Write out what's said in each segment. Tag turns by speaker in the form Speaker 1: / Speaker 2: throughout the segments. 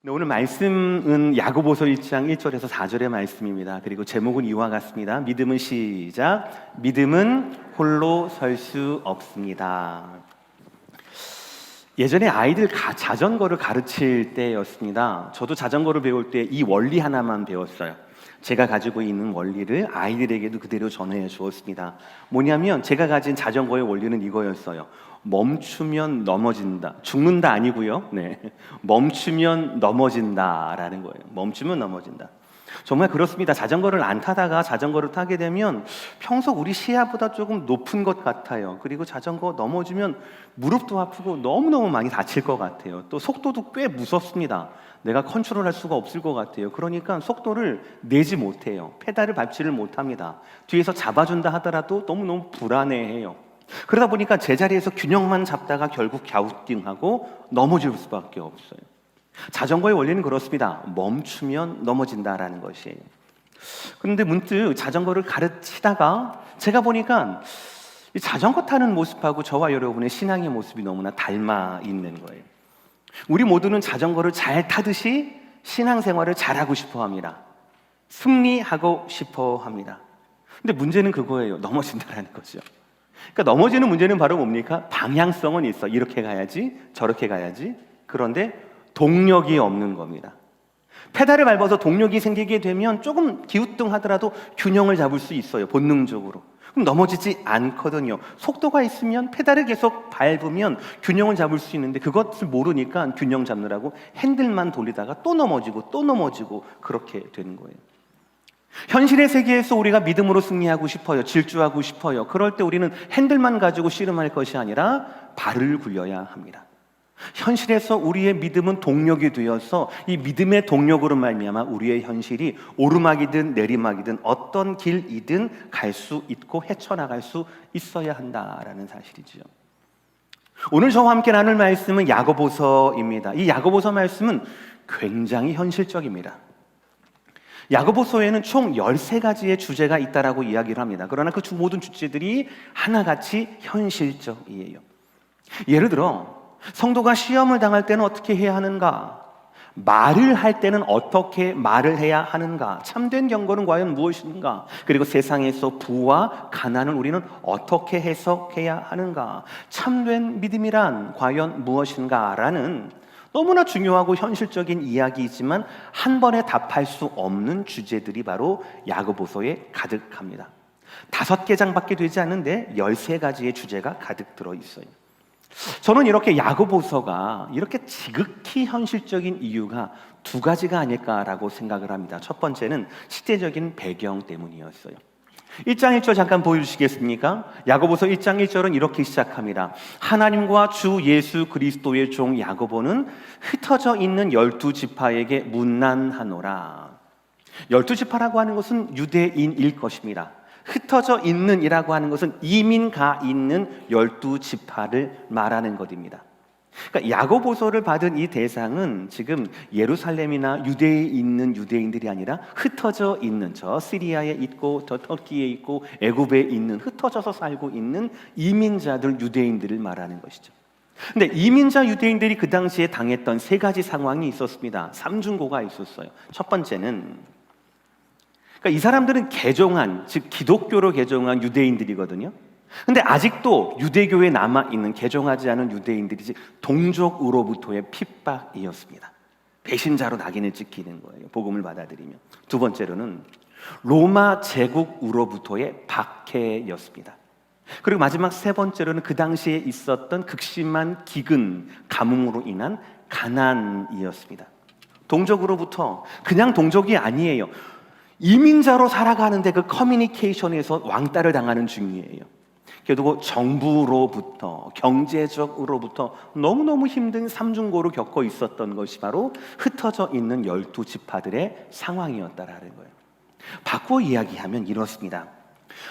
Speaker 1: 네, 오늘 말씀은 야고보서 1장 1절에서 4절의 말씀입니다. 그리고 제목은 이와 같습니다. 믿음은 시작. 믿음은 홀로 설 수 없습니다. 예전에 아이들 자전거를 가르칠 때였습니다. 저도 자전거를 배울 때 이 원리 하나만 배웠어요. 제가 가지고 있는 원리를 아이들에게도 그대로 전해 주었습니다. 뭐냐면 제가 가진 자전거의 원리는 이거였어요. 멈추면 넘어진다. 죽는다 아니고요. 네, 멈추면 넘어진다라는 거예요. 멈추면 넘어진다. 정말 그렇습니다. 자전거를 안 타다가 자전거를 타게 되면 평소 우리 시야보다 조금 높은 것 같아요. 그리고 자전거 넘어지면 무릎도 아프고 너무너무 많이 다칠 것 같아요. 또 속도도 꽤 무섭습니다. 내가 컨트롤할 수가 없을 것 같아요. 그러니까 속도를 내지 못해요. 페달을 밟지를 못합니다. 뒤에서 잡아준다 하더라도 너무너무 불안해해요. 그러다 보니까 제자리에서 균형만 잡다가 결국 갸우뚱하고 넘어질 수밖에 없어요. 자전거의 원리는 그렇습니다. 멈추면 넘어진다라는 것이에요. 그런데 문득 자전거를 가르치다가 제가 보니까 이 자전거 타는 모습하고 저와 여러분의 신앙의 모습이 너무나 닮아 있는 거예요. 우리 모두는 자전거를 잘 타듯이 신앙생활을 잘하고 싶어 합니다. 승리하고 싶어 합니다. 근데 문제는 그거예요. 넘어진다라는 거죠. 그러니까 넘어지는 문제는 바로 뭡니까? 방향성은 있어. 이렇게 가야지, 저렇게 가야지. 그런데 동력이 없는 겁니다. 페달을 밟아서 동력이 생기게 되면 조금 기우뚱하더라도 균형을 잡을 수 있어요. 본능적으로. 그럼 넘어지지 않거든요. 속도가 있으면 페달을 계속 밟으면 균형을 잡을 수 있는데 그것을 모르니까 균형 잡느라고 핸들만 돌리다가 또 넘어지고 그렇게 되는 거예요. 현실의 세계에서 우리가 믿음으로 승리하고 싶어요. 질주하고 싶어요. 그럴 때 우리는 핸들만 가지고 씨름할 것이 아니라 발을 굴려야 합니다. 현실에서 우리의 믿음은 동력이 되어서 이 믿음의 동력으로 말미암아 우리의 현실이 오르막이든 내리막이든 어떤 길이든 갈 수 있고 헤쳐나갈 수 있어야 한다라는 사실이죠. 오늘 저와 함께 나눌 말씀은 야고보서입니다. 이 야고보서 말씀은 굉장히 현실적입니다. 야고보서에는 총 13가지의 주제가 있다라고 이야기를 합니다. 그러나 그 모든 주제들이 하나같이 현실적이에요. 예를 들어 성도가 시험을 당할 때는 어떻게 해야 하는가? 말을 할 때는 어떻게 말을 해야 하는가? 참된 경고는 과연 무엇인가? 그리고 세상에서 부와 가난을 우리는 어떻게 해석해야 하는가? 참된 믿음이란 과연 무엇인가? 라는 너무나 중요하고 현실적인 이야기이지만 한 번에 답할 수 없는 주제들이 바로 야고보서에 가득합니다. 5개장밖에 되지 않는데 13가지의 주제가 가득 들어있어요. 저는 이렇게 야고보서가 이렇게 지극히 현실적인 이유가 2가지가 아닐까라고 생각을 합니다. 첫 번째는 시대적인 배경 때문이었어요. 1장 1절 잠깐 보여주시겠습니까? 야고보서 1장 1절은 이렇게 시작합니다. 하나님과 주 예수 그리스도의 종 야고보는 흩어져 있는 12지파에게 문난하노라. 12지파라고 하는 것은 유대인일 것입니다. 흩어져 있는 이라고 하는 것은 이민 가 있는 12지파를 말하는 것입니다. 그러니까 야고보서를 받은 이 대상은 지금 예루살렘이나 유대에 있는 유대인들이 아니라 흩어져 있는 저 시리아에 있고 저 터키에 있고 애굽에 있는 흩어져서 살고 있는 이민자들 유대인들을 말하는 것이죠. 근데 이민자 유대인들이 그 당시에 당했던 3가지 상황이 있었습니다. 삼중고가 있었어요. 첫 번째는 그러니까 이 사람들은 개종한, 즉 기독교로 개종한 유대인들이거든요. 근데 아직도 유대교에 남아있는 개종하지 않은 유대인들이 동족으로부터의 핍박이었습니다. 배신자로 낙인을 찍히는 거예요. 복음을 받아들이면. 2번째로는 로마 제국으로부터의 박해였습니다. 그리고 마지막 3번째로는 그 당시에 있었던 극심한 기근, 가뭄으로 인한 가난이었습니다. 동족으로부터 그냥 동족이 아니에요. 이민자로 살아가는데 그 커뮤니케이션에서 왕따를 당하는 중이에요. 그리고 정부로부터 경제적으로부터 너무너무 힘든 삼중고를 겪고 있었던 것이 바로 흩어져 있는 12지파들의 상황이었다라는 거예요. 바꿔 이야기하면 이렇습니다.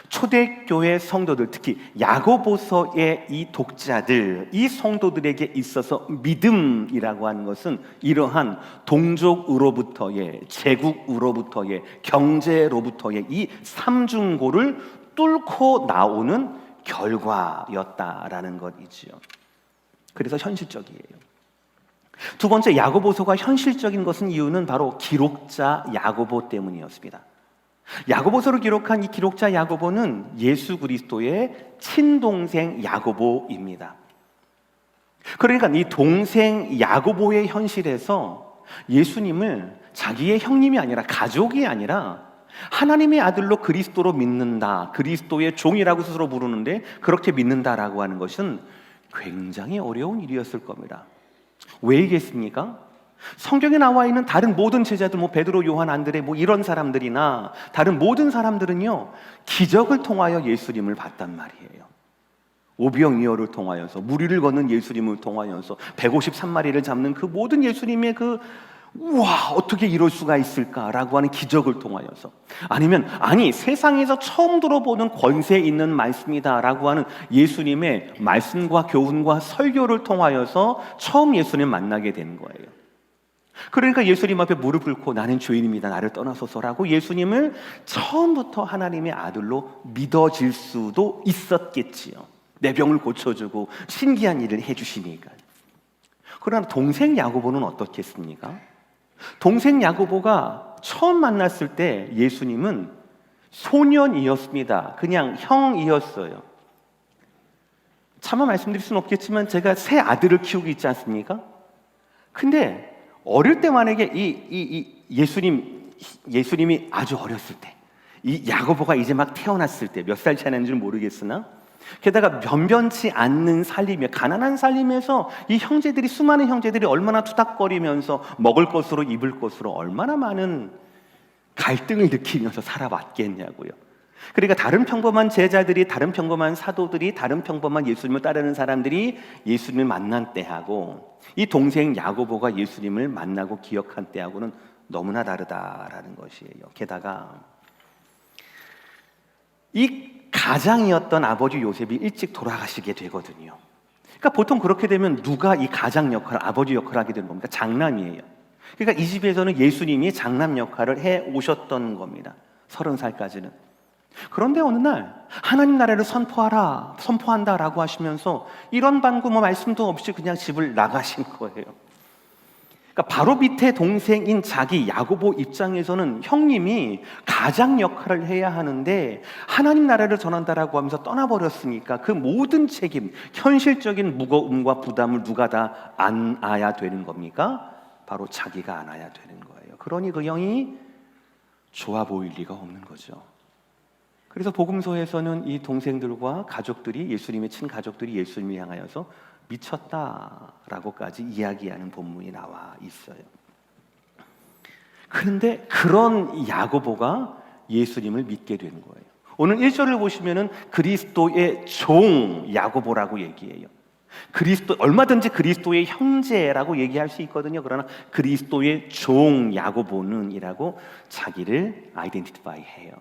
Speaker 1: 초대교회 성도들, 특히 야고보서의 이 독자들, 이 성도들에게 있어서 믿음이라고 하는 것은 이러한 동족으로부터의, 제국으로부터의, 경제로부터의 이 삼중고를 뚫고 나오는 결과였다라는 것이지요. 그래서 현실적이에요. 두 번째, 야고보서가 현실적인 것은 이유는 바로 기록자 야고보 때문이었습니다. 야고보서를 기록한 이 기록자 야고보는 예수 그리스도의 친동생 야고보입니다. 그러니까 이 동생 야고보의 현실에서 예수님을 자기의 형님이 아니라, 가족이 아니라 하나님의 아들로 그리스도로 믿는다, 그리스도의 종이라고 스스로 부르는데 그렇게 믿는다라고 하는 것은 굉장히 어려운 일이었을 겁니다. 왜이겠습니까? 성경에 나와 있는 다른 모든 제자들, 베드로, 요한, 안드레 이런 사람들이나 다른 모든 사람들은요, 기적을 통하여 예수님을 봤단 말이에요. 오병이어를 통하여서, 무리를 걷는 예수님을 통하여서, 153마리를 잡는 그 모든 예수님의 우와, 어떻게 이럴 수가 있을까라고 하는 기적을 통하여서, 아니면 세상에서 처음 들어보는 권세 있는 말씀이다라고 하는 예수님의 말씀과 교훈과 설교를 통하여서 처음 예수님 만나게 된 거예요. 그러니까 예수님 앞에 무릎 꿇고 나는 죄인입니다, 나를 떠나소서라고 예수님을 처음부터 하나님의 아들로 믿어질 수도 있었겠지요. 내 병을 고쳐주고 신기한 일을 해주시니까. 그러나 동생 야고보는 어떻겠습니까? 동생 야고보가 처음 만났을 때 예수님은 소년이었습니다. 그냥 형이었어요. 차마 말씀드릴 수는 없겠지만 제가 세 아들을 키우고 있지 않습니까? 근데 어릴 때 만약에 예수님이 아주 어렸을 때, 이 야고보가 이제 막 태어났을 때, 몇 살 차이 나는지는 모르겠으나, 게다가 변변치 않는 삶이며 가난한 삶에서 이 형제들이, 수많은 형제들이 얼마나 투닥거리면서 먹을 것으로 입을 것으로 얼마나 많은 갈등을 느끼면서 살아왔겠냐고요. 그러니까 다른 평범한 제자들이, 다른 평범한 사도들이, 다른 평범한 예수님을 따르는 사람들이 예수님을 만난 때하고 이 동생 야고보가 예수님을 만나고 기억한 때하고는 너무나 다르다라는 것이에요. 게다가 이 가장이었던 아버지 요셉이 일찍 돌아가시게 되거든요. 그러니까 보통 그렇게 되면 누가 이 가장 역할, 아버지 역할을 하게 되는 겁니까? 장남이에요. 그러니까 이 집에서는 예수님이 장남 역할을 해 오셨던 겁니다. 30살까지는. 그런데 어느 날 하나님 나라를 선포한다라고 하시면서 이런 반구 말씀도 없이 그냥 집을 나가신 거예요. 그러니까 바로 밑에 동생인 자기 야고보 입장에서는 형님이 가장 역할을 해야 하는데 하나님 나라를 전한다라고 하면서 떠나버렸으니까 그 모든 책임, 현실적인 무거움과 부담을 누가 다 안아야 되는 겁니까? 바로 자기가 안아야 되는 거예요. 그러니 그 형이 좋아 보일 리가 없는 거죠. 그래서 복음서에서는 이 동생들과 가족들이, 예수님의 친가족들이 예수님을 향하여서 미쳤다라고까지 이야기하는 본문이 나와 있어요. 그런데 그런 야고보가 예수님을 믿게 된 거예요. 오늘 1절을 보시면은 그리스도의 종 야고보라고 얘기해요. 얼마든지 그리스도의 형제라고 얘기할 수 있거든요. 그러나 그리스도의 종 야고보는 이라고 자기를 아이덴티파이 해요.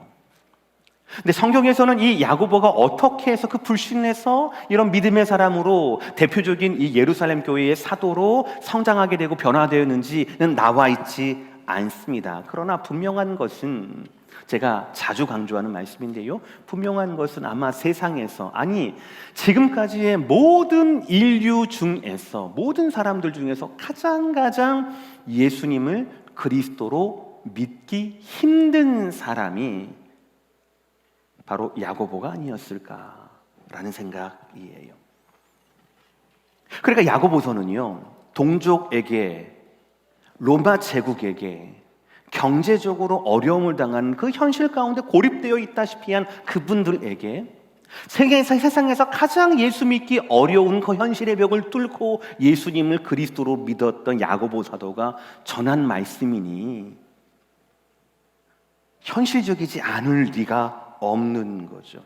Speaker 1: 근데 성경에서는 이 야고보가 어떻게 해서 그 불신에서 이런 믿음의 사람으로, 대표적인 이 예루살렘 교회의 사도로 성장하게 되고 변화되었는지는 나와 있지 않습니다. 그러나 분명한 것은, 제가 자주 강조하는 말씀인데요, 분명한 것은 아마 세상에서, 지금까지의 모든 인류 중에서, 모든 사람들 중에서 가장 예수님을 그리스도로 믿기 힘든 사람이 바로 야고보가 아니었을까라는 생각이에요. 그러니까 야고보서는요, 동족에게, 로마 제국에게 경제적으로 어려움을 당한 그 현실 가운데 고립되어 있다시피 한 그분들에게 세상에서 가장 예수 믿기 어려운 그 현실의 벽을 뚫고 예수님을 그리스도로 믿었던 야고보 사도가 전한 말씀이니 현실적이지 않을 리가 없는 거죠.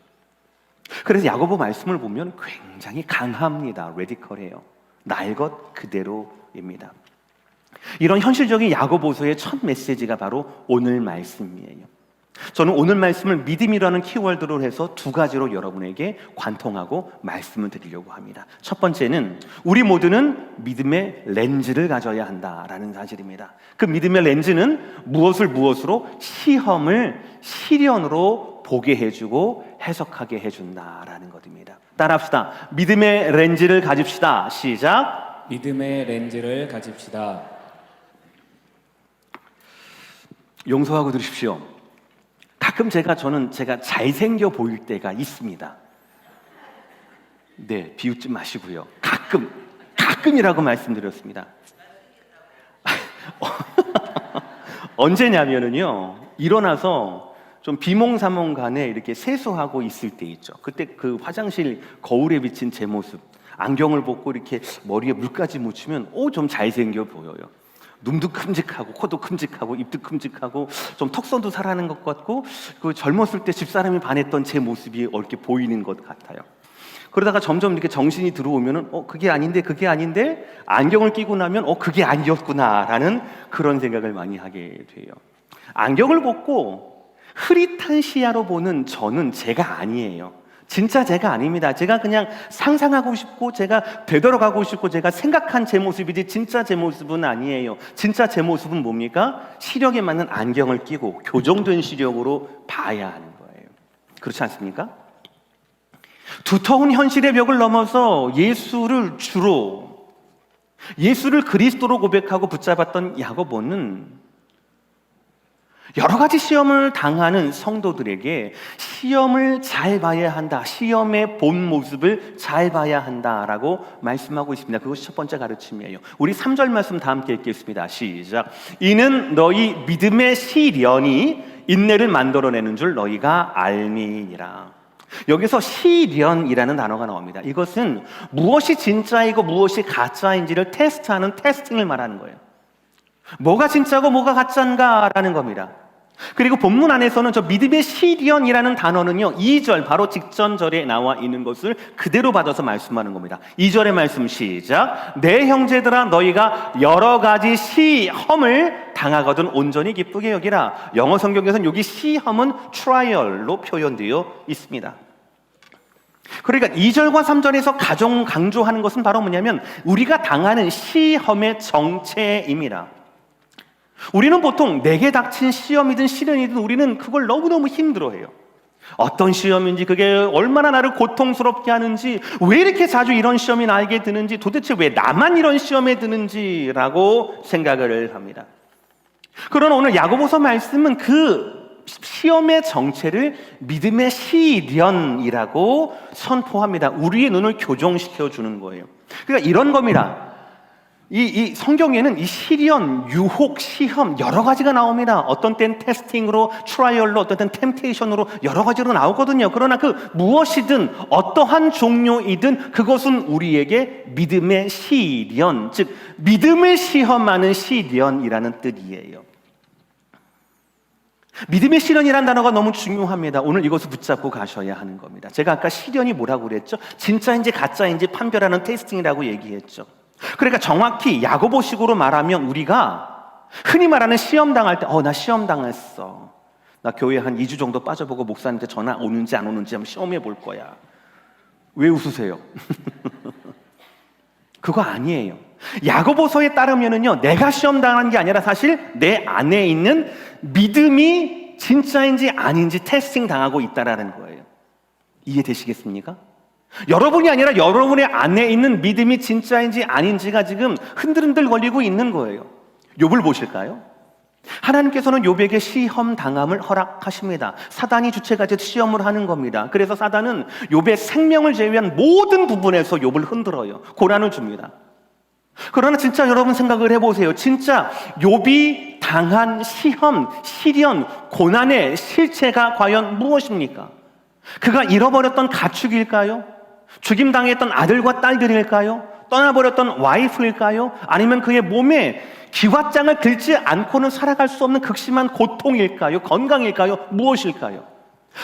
Speaker 1: 그래서 야고보 말씀을 보면 굉장히 강합니다. 레디컬해요. 날 것 그대로입니다. 이런 현실적인 야고보서의 첫 메시지가 바로 오늘 말씀이에요. 저는 오늘 말씀을 믿음이라는 키워드로 해서 두 가지로 여러분에게 관통하고 말씀을 드리려고 합니다. 첫 번째는 우리 모두는 믿음의 렌즈를 가져야 한다라는 사실입니다. 그 믿음의 렌즈는 무엇으로? 시련으로 보게 해주고 해석하게 해준다라는 것입니다. 따라합시다. 믿음의 렌즈를 가집시다. 시작.
Speaker 2: 믿음의 렌즈를 가집시다.
Speaker 1: 용서하고 들으십시오. 가끔 저는 제가 잘생겨 보일 때가 있습니다. 네, 비웃지 마시고요. 가끔이라고 말씀드렸습니다. 언제냐면은요, 일어나서 좀 비몽사몽간에 이렇게 세수하고 있을 때 있죠. 그때 그 화장실 거울에 비친 제 모습, 안경을 벗고 이렇게 머리에 물까지 묻히면 좀 잘생겨 보여요. 눈도 큼직하고 코도 큼직하고 입도 큼직하고 좀 턱선도 살아나는 것 같고, 그 젊었을 때 집사람이 반했던 제 모습이 이렇게 보이는 것 같아요. 그러다가 점점 이렇게 정신이 들어오면은 그게 아닌데 안경을 끼고 나면 그게 아니었구나라는 그런 생각을 많이 하게 돼요. 안경을 벗고 흐릿한 시야로 보는 저는 제가 아니에요. 진짜 제가 아닙니다. 제가 그냥 상상하고 싶고 제가 되돌아가고 싶고 제가 생각한 제 모습이지 진짜 제 모습은 아니에요. 진짜 제 모습은 뭡니까? 시력에 맞는 안경을 끼고 교정된 시력으로 봐야 하는 거예요. 그렇지 않습니까? 두터운 현실의 벽을 넘어서 예수를 그리스도로 고백하고 붙잡았던 야고보는 여러 가지 시험을 당하는 성도들에게 시험을 잘 봐야 한다, 시험의 본 모습을 잘 봐야 한다라고 말씀하고 있습니다. 그것이 첫 번째 가르침이에요. 우리 3절 말씀 다 함께 읽겠습니다. 시작. 이는 너희 믿음의 시련이 인내를 만들어내는 줄 너희가 알미니라. 여기서 시련이라는 단어가 나옵니다. 이것은 무엇이 진짜이고 무엇이 가짜인지를 테스트하는 테스팅을 말하는 거예요. 뭐가 진짜고 뭐가 가짜인가라는 겁니다. 그리고 본문 안에서는 저 믿음의 시련이라는 단어는요, 2절 바로 직전 절에 나와 있는 것을 그대로 받아서 말씀하는 겁니다. 2절의 말씀 시작. 내 형제들아 너희가 여러 가지 시험을 당하거든 온전히 기쁘게 여기라. 영어 성경에서는 여기 시험은 trial로 표현되어 있습니다. 그러니까 2절과 3절에서 가장 강조하는 것은 바로 뭐냐면 우리가 당하는 시험의 정체입니다. 우리는 보통 내게 닥친 시험이든 시련이든 우리는 그걸 너무너무 힘들어해요. 어떤 시험인지, 그게 얼마나 나를 고통스럽게 하는지, 왜 이렇게 자주 이런 시험이 나에게 드는지, 도대체 왜 나만 이런 시험에 드는지라고 생각을 합니다. 그러나 오늘 야고보서 말씀은 그 시험의 정체를 믿음의 시련이라고 선포합니다. 우리의 눈을 교정시켜 주는 거예요. 그러니까 이런 겁니다. 이 성경에는 이 시련, 유혹, 시험 여러 가지가 나옵니다. 어떤 땐 테스팅으로, 트라이얼로, 어떤 땐 템테이션으로 여러 가지로 나오거든요. 그러나 그 무엇이든 어떠한 종류이든 그것은 우리에게 믿음의 시련, 즉 믿음을 시험하는 시련이라는 뜻이에요. 믿음의 시련이라는 단어가 너무 중요합니다. 오늘 이것을 붙잡고 가셔야 하는 겁니다. 제가 아까 시련이 뭐라고 그랬죠? 진짜인지 가짜인지 판별하는 테스팅이라고 얘기했죠. 그러니까 정확히 야고보식으로 말하면 우리가 흔히 말하는 시험 당할 때 나 시험 당했어. 나 교회 한 2주 정도 빠져보고 목사님한테 전화 오는지 안 오는지 한번 시험해 볼 거야. 왜 웃으세요? 그거 아니에요. 야고보서에 따르면은요, 내가 시험 당한 게 아니라 사실 내 안에 있는 믿음이 진짜인지 아닌지 테스팅 당하고 있다라는 거예요. 이해되시겠습니까? 여러분이 아니라 여러분의 안에 있는 믿음이 진짜인지 아닌지가 지금 흔들흔들 걸리고 있는 거예요. 욥을 보실까요? 하나님께서는 욥에게 시험 당함을 허락하십니다. 사단이 주체가 돼서 시험을 하는 겁니다. 그래서 사단은 욥의 생명을 제외한 모든 부분에서 욥을 흔들어요. 고난을 줍니다. 그러나 진짜 여러분 생각을 해보세요. 진짜 욥이 당한 시험, 시련, 고난의 실체가 과연 무엇입니까? 그가 잃어버렸던 가축일까요? 죽임당했던 아들과 딸들일까요? 떠나버렸던 와이프일까요? 아니면 그의 몸에 기왓장을 긁지 않고는 살아갈 수 없는 극심한 고통일까요? 건강일까요? 무엇일까요?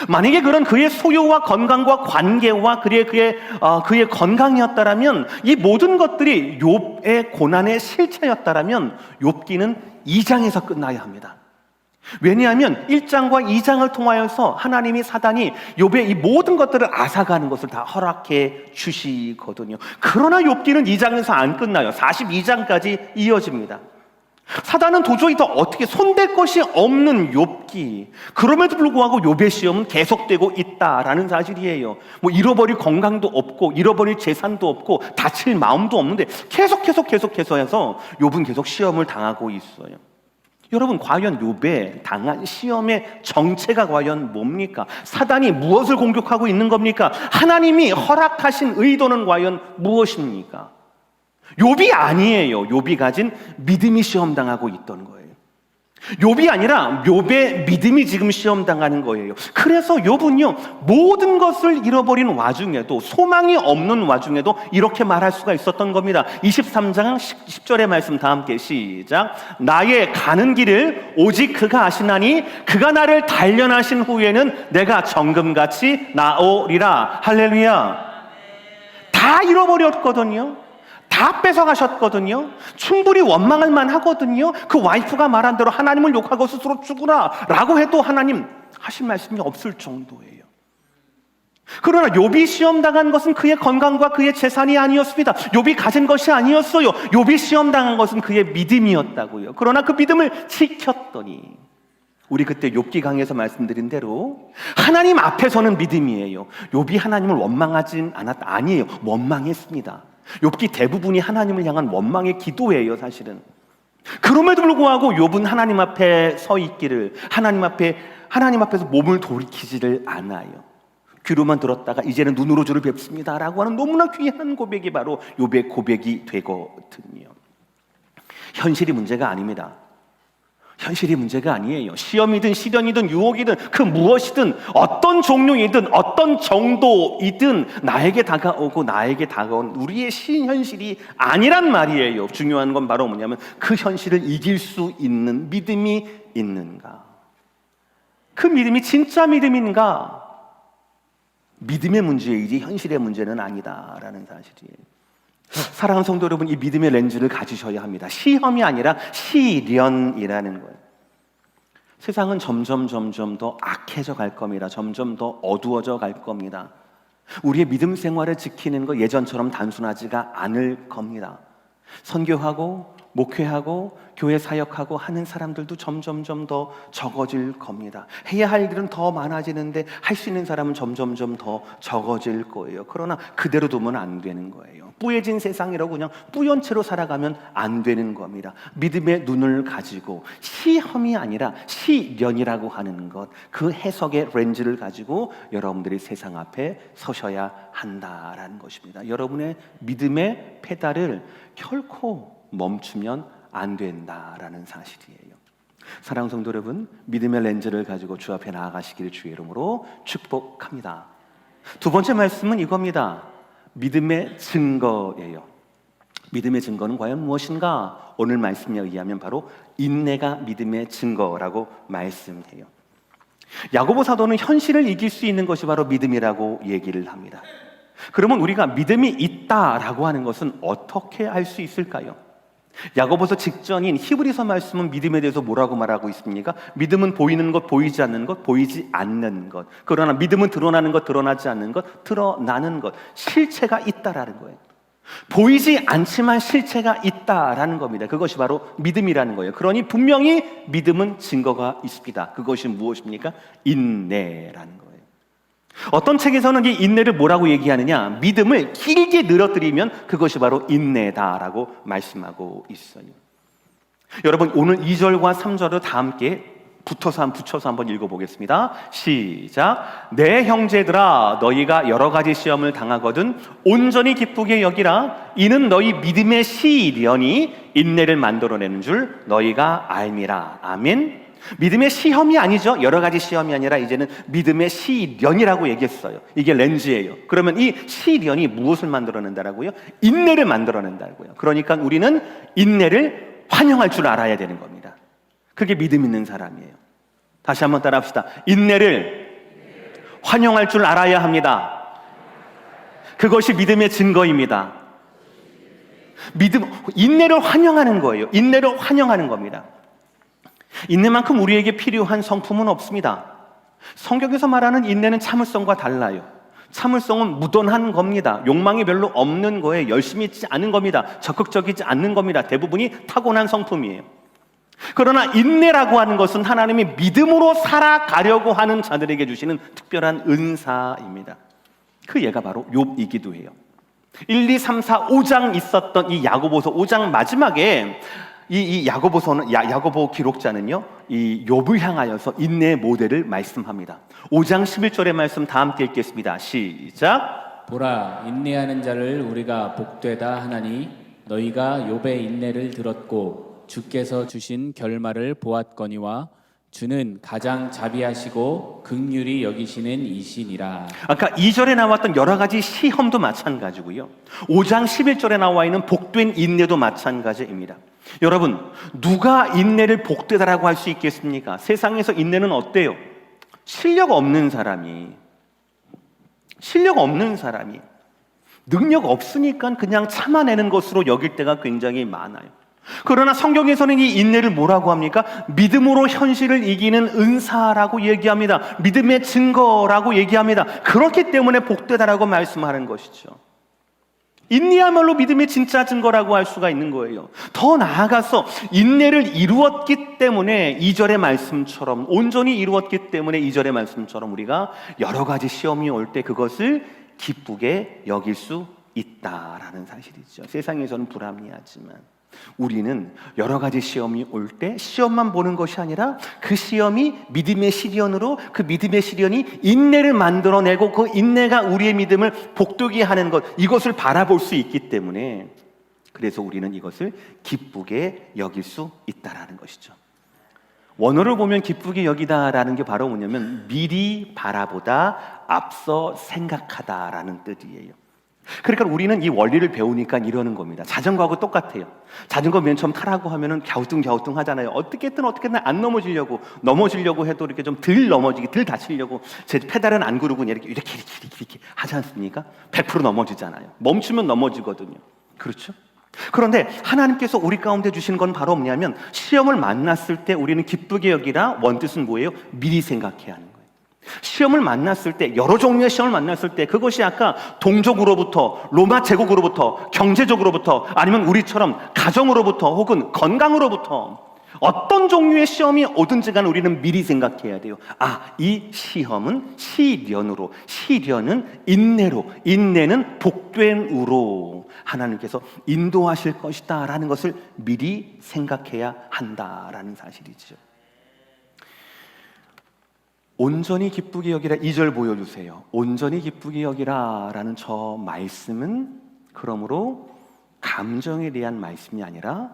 Speaker 1: 만약에 그런 그의 소유와 건강과 관계와 그의 건강이었다라면, 이 모든 것들이 욥의 고난의 실체였다라면 욥기는 2장에서 끝나야 합니다. 왜냐하면 1장과 2장을 통하여서 하나님이 사단이 욥의 이 모든 것들을 앗아가는 것을 다 허락해 주시거든요. 그러나 욥기는 2장에서 안 끝나요. 42장까지 이어집니다. 사단은 도저히 더 어떻게 손댈 것이 없는 욥기. 그럼에도 불구하고 욥의 시험은 계속되고 있다라는 사실이에요. 뭐 잃어버릴 건강도 없고 잃어버릴 재산도 없고 다칠 마음도 없는데 계속해서 해서 욥은 계속 시험을 당하고 있어요. 여러분, 과연 욥의 당한 시험의 정체가 과연 뭡니까? 사단이 무엇을 공격하고 있는 겁니까? 하나님이 허락하신 의도는 과연 무엇입니까? 욥이 아니에요. 욥이 가진 믿음이 시험당하고 있던 거예요. 욥이 아니라 욥의 믿음이 지금 시험당하는 거예요. 그래서 욥은요, 모든 것을 잃어버린 와중에도, 소망이 없는 와중에도 이렇게 말할 수가 있었던 겁니다. 23장 10절의 말씀 다 함께 시작. 나의 가는 길을 오직 그가 아시나니 그가 나를 단련하신 후에는 내가 정금같이 나오리라. 할렐루야. 다 잃어버렸거든요. 다 뺏어가셨거든요. 충분히 원망할 만하거든요. 그 와이프가 말한 대로 하나님을 욕하고 스스로 죽으라 라고 해도 하나님 하실 말씀이 없을 정도예요. 그러나 욥이 시험당한 것은 그의 건강과 그의 재산이 아니었습니다. 욥이 가진 것이 아니었어요. 욥이 시험당한 것은 그의 믿음이었다고요. 그러나 그 믿음을 지켰더니, 우리 그때 욥기 강의에서 말씀드린 대로 하나님 앞에서는 믿음이에요. 욥이 하나님을 원망하진 않았다. 아니에요. 원망했습니다. 욥기 대부분이 하나님을 향한 원망의 기도예요, 사실은. 그럼에도 불구하고 욥은 하나님 앞에 서 있기를, 하나님 앞에서 몸을 돌이키지를 않아요. 귀로만 들었다가 이제는 눈으로 주를 뵙습니다 라고 하는 너무나 귀한 고백이 바로 욥의 고백이 되거든요. 현실이 문제가 아닙니다. 현실이 문제가 아니에요. 시험이든 시련이든 유혹이든 그 무엇이든 어떤 종류이든 어떤 정도이든 나에게 다가오고 나에게 다가온 우리의 현실이 아니란 말이에요. 중요한 건 바로 뭐냐면 그 현실을 이길 수 있는 믿음이 있는가? 그 믿음이 진짜 믿음인가? 믿음의 문제이지 현실의 문제는 아니다라는 사실이에요. 사랑하는 성도 여러분, 이 믿음의 렌즈를 가지셔야 합니다. 시험이 아니라 시련이라는 거예요. 세상은 점점 더 악해져 갈 겁니다. 점점 더 어두워져 갈 겁니다. 우리의 믿음 생활을 지키는 거 예전처럼 단순하지가 않을 겁니다. 선교하고 목회하고 교회 사역하고 하는 사람들도 점점 더 적어질 겁니다. 해야 할 일은 더 많아지는데 할 수 있는 사람은 점점 더 적어질 거예요. 그러나 그대로 두면 안 되는 거예요. 뿌얘진 세상이라고 그냥 뿌연 채로 살아가면 안 되는 겁니다. 믿음의 눈을 가지고 시험이 아니라 시련이라고 하는 것, 그 해석의 렌즈를 가지고 여러분들이 세상 앞에 서셔야 한다라는 것입니다. 여러분의 믿음의 페달을 결코 멈추면 안 된다라는 사실이에요. 사랑하는 성도 여러분, 믿음의 렌즈를 가지고 주 앞에 나아가시기를 주의 이름으로 축복합니다. 두 번째 말씀은 이겁니다. 믿음의 증거예요. 믿음의 증거는 과연 무엇인가? 오늘 말씀에 의하면 바로 인내가 믿음의 증거라고 말씀해요. 야고보 사도는 현실을 이길 수 있는 것이 바로 믿음이라고 얘기를 합니다. 그러면 우리가 믿음이 있다라고 하는 것은 어떻게 알 수 있을까요? 야고보서 직전인 히브리서 말씀은 믿음에 대해서 뭐라고 말하고 있습니까? 믿음은 보이는 것, 보이지 않는 것, 보이지 않는 것. 그러나 믿음은 드러나는 것, 드러나지 않는 것, 드러나는 것. 실체가 있다라는 거예요. 보이지 않지만 실체가 있다라는 겁니다. 그것이 바로 믿음이라는 거예요. 그러니 분명히 믿음은 증거가 있습니다. 그것이 무엇입니까? 인내라는 거예요. 어떤 책에서는 이 인내를 뭐라고 얘기하느냐? 믿음을 길게 늘어뜨리면 그것이 바로 인내다라고 말씀하고 있어요. 여러분, 오늘 2절과 3절을 다 함께 붙여서 한번 읽어보겠습니다. 시작. 내 형제들아, 너희가 여러 가지 시험을 당하거든 온전히 기쁘게 여기라. 이는 너희 믿음의 시련이 인내를 만들어내는 줄 너희가 알미라. 아멘. 믿음의 시험이 아니죠. 여러 가지 시험이 아니라 이제는 믿음의 시련이라고 얘기했어요. 이게 렌즈예요. 그러면 이 시련이 무엇을 만들어낸다라고요? 인내를 만들어낸다고요. 그러니까 우리는 인내를 환영할 줄 알아야 되는 겁니다. 그게 믿음 있는 사람이에요. 다시 한번 따라합시다. 인내를 환영할 줄 알아야 합니다. 그것이 믿음의 증거입니다. 인내를 환영하는 거예요. 인내를 환영하는 겁니다. 인내만큼 우리에게 필요한 성품은 없습니다. 성경에서 말하는 인내는 참을성과 달라요. 참을성은 무던한 겁니다. 욕망이 별로 없는 거예요. 열심히 있지 않은 겁니다. 적극적이지 않는 겁니다. 대부분이 타고난 성품이에요. 그러나 인내라고 하는 것은 하나님이 믿음으로 살아가려고 하는 자들에게 주시는 특별한 은사입니다. 그 예가 바로 욥이기도 해요. 1, 2, 3, 4, 5장 있었던 이 야고보서 5장 마지막에 이 야고보 기록자는요, 이 욥을 향하여서 인내의 모델을 말씀합니다. 5장 11절의 말씀 다 함께 읽겠습니다. 시작.
Speaker 2: 보라, 인내하는 자를 우리가 복되다 하나니 너희가 욥의 인내를 들었고 주께서 주신 결말을 보았거니와 주는 가장 자비하시고 긍휼히 여기시는 이시니라.
Speaker 1: 아까 2절에 나왔던 여러 가지 시험도 마찬가지고요, 5장 11절에 나와 있는 복된 인내도 마찬가지입니다. 여러분, 누가 인내를 복되다라고 할 수 있겠습니까? 세상에서 인내는 어때요? 실력 없는 사람이 능력 없으니까 그냥 참아내는 것으로 여길 때가 굉장히 많아요. 그러나 성경에서는 이 인내를 뭐라고 합니까? 믿음으로 현실을 이기는 은사라고 얘기합니다. 믿음의 증거라고 얘기합니다. 그렇기 때문에 복되다라고 말씀하는 것이죠. 인내야말로 믿음의 진짜 증거라고 할 수가 있는 거예요. 더 나아가서 인내를 이루었기 때문에 2절의 말씀처럼, 온전히 이루었기 때문에 2절의 말씀처럼 우리가 여러 가지 시험이 올 때 그것을 기쁘게 여길 수 있다라는 사실이죠. 세상에서는 불합리하지만 우리는 여러 가지 시험이 올 때 시험만 보는 것이 아니라 그 시험이 믿음의 시련으로, 그 믿음의 시련이 인내를 만들어내고 그 인내가 우리의 믿음을 복되게 하는 것, 이것을 바라볼 수 있기 때문에, 그래서 우리는 이것을 기쁘게 여길 수 있다라는 것이죠. 원어를 보면 기쁘게 여기다라는 게 바로 뭐냐면 미리 바라보다, 앞서 생각하다라는 뜻이에요. 그러니까 우리는 이 원리를 배우니까 이러는 겁니다. 자전거하고 똑같아요. 자전거 맨 처음 타라고 하면은 갸우뚱 하잖아요. 어떻게든 안 넘어지려고 해도 이렇게 좀 덜 다치려고 제 페달은 안 구르고 이렇게 하지 않습니까? 100% 넘어지잖아요. 멈추면 넘어지거든요. 그렇죠? 그런데 하나님께서 우리 가운데 주신 건 바로 뭐냐면, 시험을 만났을 때 우리는 기쁘게 여기라, 원뜻은 뭐예요? 미리 생각해야 하는 거예요. 시험을 만났을 때, 여러 종류의 시험을 만났을 때, 그것이 아까 동족으로부터, 로마 제국으로부터, 경제적으로부터, 아니면 우리처럼 가정으로부터, 혹은 건강으로부터 어떤 종류의 시험이 오든지 간에 우리는 미리 생각해야 돼요. 이 시험은 시련은 인내로, 인내는 복됨으로 하나님께서 인도하실 것이다 라는 것을 미리 생각해야 한다라는 사실이죠. 온전히 기쁘게 여기라, 2절 보여주세요. 온전히 기쁘게 여기라 라는 저 말씀은 그러므로 감정에 대한 말씀이 아니라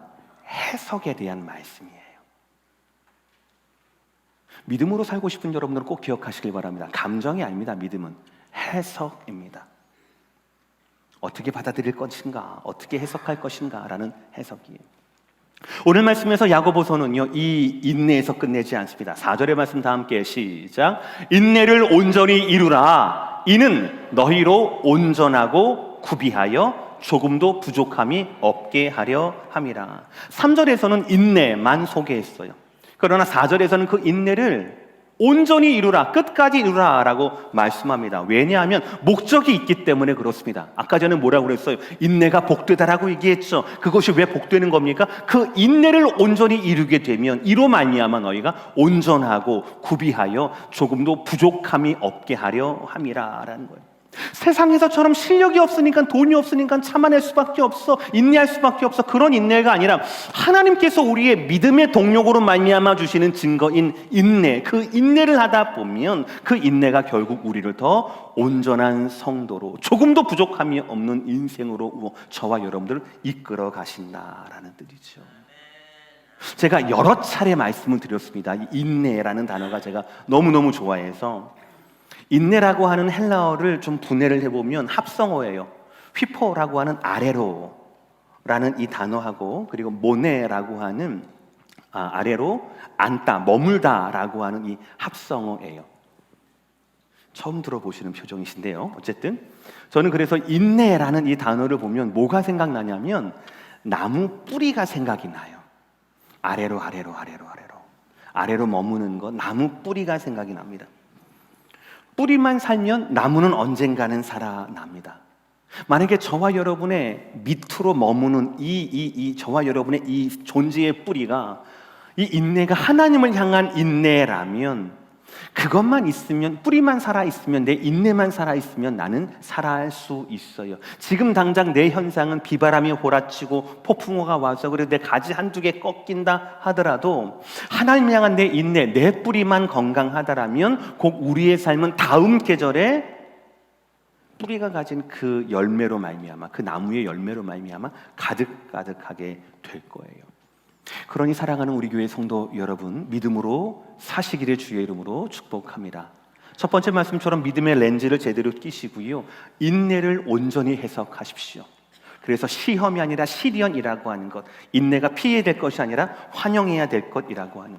Speaker 1: 해석에 대한 말씀이에요. 믿음으로 살고 싶은 여러분들은 꼭 기억하시길 바랍니다. 감정이 아닙니다. 믿음은 해석입니다. 어떻게 받아들일 것인가, 어떻게 해석할 것인가 라는 해석이에요. 오늘 말씀에서 야고보서는요, 이 인내에서 끝내지 않습니다. 4절의 말씀 다 함께 시작. 인내를 온전히 이루라. 이는 너희로 온전하고 구비하여 조금도 부족함이 없게 하려 함이라. 3절에서는 인내만 소개했어요. 그러나 4절에서는 그 인내를 온전히 이루라, 끝까지 이루라 라고 말씀합니다. 왜냐하면 목적이 있기 때문에 그렇습니다. 아까 전에 뭐라고 그랬어요? 인내가 복되다라고 얘기했죠. 그것이 왜 복되는 겁니까? 그 인내를 온전히 이루게 되면 이로 말미암아 너희가 온전하고 구비하여 조금도 부족함이 없게 하려 함이라 라는 거예요. 세상에서처럼 실력이 없으니까, 돈이 없으니까 참아낼 수밖에 없어, 인내할 수밖에 없어, 그런 인내가 아니라 하나님께서 우리의 믿음의 동력으로 말미암아 주시는 증거인 인내, 그 인내를 하다 보면 그 인내가 결국 우리를 더 온전한 성도로, 조금도 부족함이 없는 인생으로 저와 여러분들을 이끌어 가신다라는 뜻이죠. 제가 여러 차례 말씀을 드렸습니다. 인내라는 단어가 제가 너무너무 좋아해서, 인내라고 하는 헬라어를 좀 분해를 해보면 합성어예요. 휘포라고 하는 아래로라는 이 단어하고, 그리고 모네라고 하는 아래로, 앉다, 머물다라고 하는 이 합성어예요. 처음 들어보시는 표정이신데요. 어쨌든 저는 그래서 인내라는 이 단어를 보면 뭐가 생각나냐면 나무 뿌리가 생각이 나요. 아래로 머무는 거, 나무 뿌리가 생각이 납니다. 뿌리만 살면 나무는 언젠가는 살아납니다. 만약에 저와 여러분의 밑으로 머무는 저와 여러분의 이 존재의 뿌리가 이 인내가 하나님을 향한 인내라면, 그것만 있으면, 뿌리만 살아있으면, 내 인내만 살아있으면 나는 살아갈 수 있어요. 지금 당장 내 현상은 비바람이 몰아치고 폭풍우가 와서 그래도 내 가지 한두 개 꺾인다 하더라도 하나님 향한 내 인내, 내 뿌리만 건강하다라면 곧 우리의 삶은 다음 계절에 뿌리가 가진 그 열매로 말미암아, 그 나무의 열매로 말미암아 가득가득하게 될 거예요. 그러니 사랑하는 우리 교회 성도 여러분, 믿음으로 사시기를 주의 이름으로 축복합니다. 첫 번째 말씀처럼 믿음의 렌즈를 제대로 끼시고요, 인내를 온전히 해석하십시오. 그래서 시험이 아니라 시련이라고 하는 것, 인내가 피해야 될 것이 아니라 환영해야 될 것이라고 하는,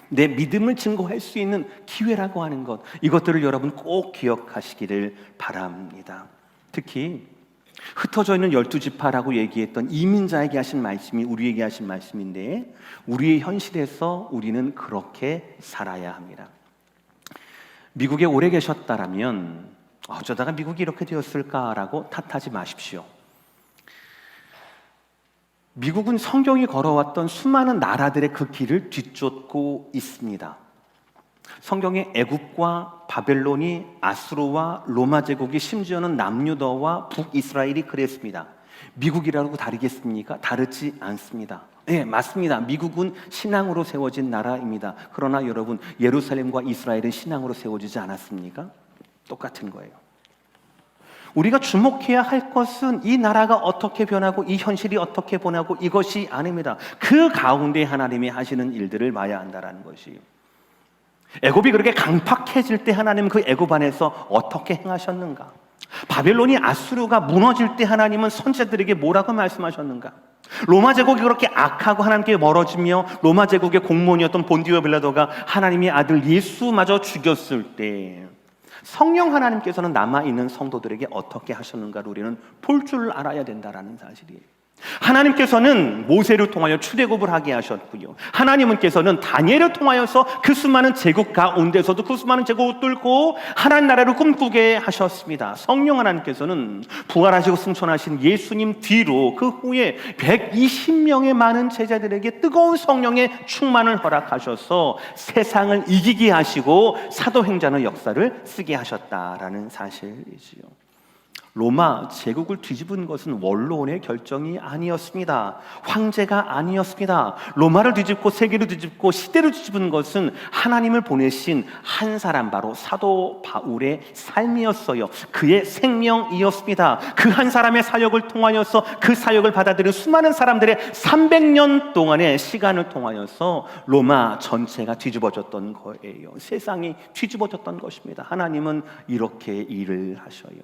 Speaker 1: 내 믿음을 증거할 수 있는 기회라고 하는 것, 이것들을 여러분 꼭 기억하시기를 바랍니다. 특히 흩어져 있는 12지파라고 얘기했던 이민자에게 하신 말씀이 우리에게 하신 말씀인데, 우리의 현실에서 우리는 그렇게 살아야 합니다. 미국에 오래 계셨다라면 어쩌다가 미국이 이렇게 되었을까라고 탓하지 마십시오. 미국은 성경이 걸어왔던 수많은 나라들의 그 길을 뒤쫓고 있습니다. 성경에 애굽과 바벨론이, 아수르와 로마 제국이, 심지어는 남유다와 북이스라엘이 그랬습니다. 미국이라고 다르겠습니까? 다르지 않습니다. 네, 맞습니다. 미국은 신앙으로 세워진 나라입니다. 그러나 여러분, 예루살렘과 이스라엘은 신앙으로 세워지지 않았습니까? 똑같은 거예요. 우리가 주목해야 할 것은 이 나라가 어떻게 변하고 이 현실이 어떻게 변하고 이것이 아닙니다. 그 가운데 하나님이 하시는 일들을 봐야 한다는 것이. 애굽이 그렇게 강팍해질 때 하나님은 그 애굽 안에서 어떻게 행하셨는가? 바벨론이, 아수르가 무너질 때 하나님은 선지자들에게 뭐라고 말씀하셨는가? 로마 제국이 그렇게 악하고 하나님께 멀어지며 로마 제국의 공무원이었던 본디오 빌라도가 하나님의 아들 예수마저 죽였을 때 성령 하나님께서는 남아있는 성도들에게 어떻게 하셨는가를 우리는 볼 줄 알아야 된다는 사실이에요. 하나님께서는 모세를 통하여 출애굽을 하게 하셨고요, 하나님께서는 다니엘을 통하여서 그 수많은 제국 가운데서도 그 수많은 제국을 뚫고 하나님 나라를 꿈꾸게 하셨습니다. 성령 하나님께서는 부활하시고 승천하신 예수님 뒤로 그 후에 120명의 많은 제자들에게 뜨거운 성령의 충만을 허락하셔서 세상을 이기게 하시고 사도행전의 역사를 쓰게 하셨다라는 사실이지요. 로마 제국을 뒤집은 것은 원로원의 결정이 아니었습니다. 황제가 아니었습니다. 로마를 뒤집고 세계를 뒤집고 시대를 뒤집은 것은 하나님을 보내신 한 사람, 바로 사도 바울의 삶이었어요. 그의 생명이었습니다. 그 한 사람의 사역을 통하여서 그 사역을 받아들인 수많은 사람들의 300년 동안의 시간을 통하여서 로마 전체가 뒤집어졌던 거예요. 세상이 뒤집어졌던 것입니다. 하나님은 이렇게 일을 하셔요.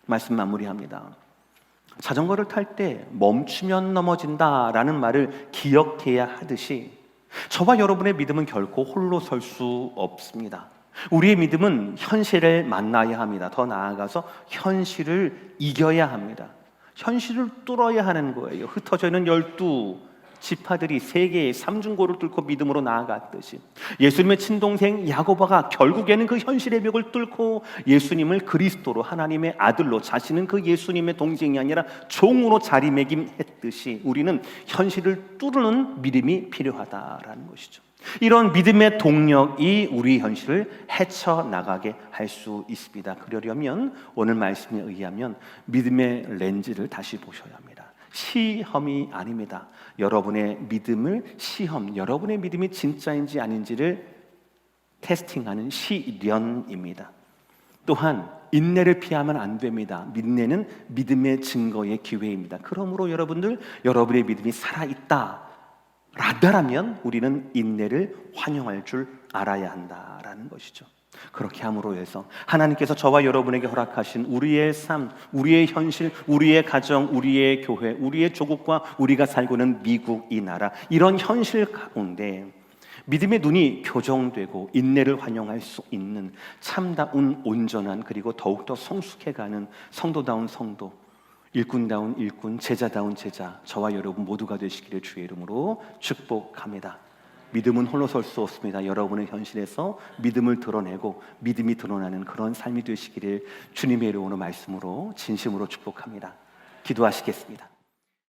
Speaker 1: 말씀 마무리합니다. 자전거를 탈 때 멈추면 넘어진다라는 말을 기억해야 하듯이 저와 여러분의 믿음은 결코 홀로 설 수 없습니다. 우리의 믿음은 현실을 만나야 합니다. 더 나아가서 현실을 이겨야 합니다. 현실을 뚫어야 하는 거예요. 흩어져 있는 12지파들이 세계의 삼중고를 뚫고 믿음으로 나아갔듯이 예수님의 친동생 야고보가 결국에는 그 현실의 벽을 뚫고 예수님을 그리스도로, 하나님의 아들로, 자신은 그 예수님의 동생이 아니라 종으로 자리매김했듯이 우리는 현실을 뚫는 믿음이 필요하다라는 것이죠. 이런 믿음의 동력이 우리 현실을 헤쳐나가게 할 수 있습니다. 그러려면 오늘 말씀에 의하면 믿음의 렌즈를 다시 보셔야 합니다. 시험이 아닙니다. 여러분의 믿음을 시험, 여러분의 믿음이 진짜인지 아닌지를 테스팅하는 시련입니다. 또한 인내를 피하면 안 됩니다. 인내는 믿음의 증거의 기회입니다. 그러므로 여러분들, 여러분의 믿음이 살아있다 라다라면 우리는 인내를 환영할 줄 알아야 한다라는 것이죠. 그렇게 함으로 해서 하나님께서 저와 여러분에게 허락하신 우리의 삶, 우리의 현실, 우리의 가정, 우리의 교회, 우리의 조국과 우리가 살고 있는 미국 이 나라, 이런 현실 가운데 믿음의 눈이 교정되고 인내를 환영할 수 있는 참다운 온전한, 그리고 더욱더 성숙해가는 성도다운 성도, 일꾼다운 일꾼, 제자다운 제자, 저와 여러분 모두가 되시기를 주의 이름으로 축복합니다. 믿음은 홀로 설 수 없습니다. 여러분의 현실에서 믿음을 드러내고 믿음이 드러나는 그런 삶이 되시기를 주님의 이름으로 말씀으로 진심으로 축복합니다. 기도하시겠습니다.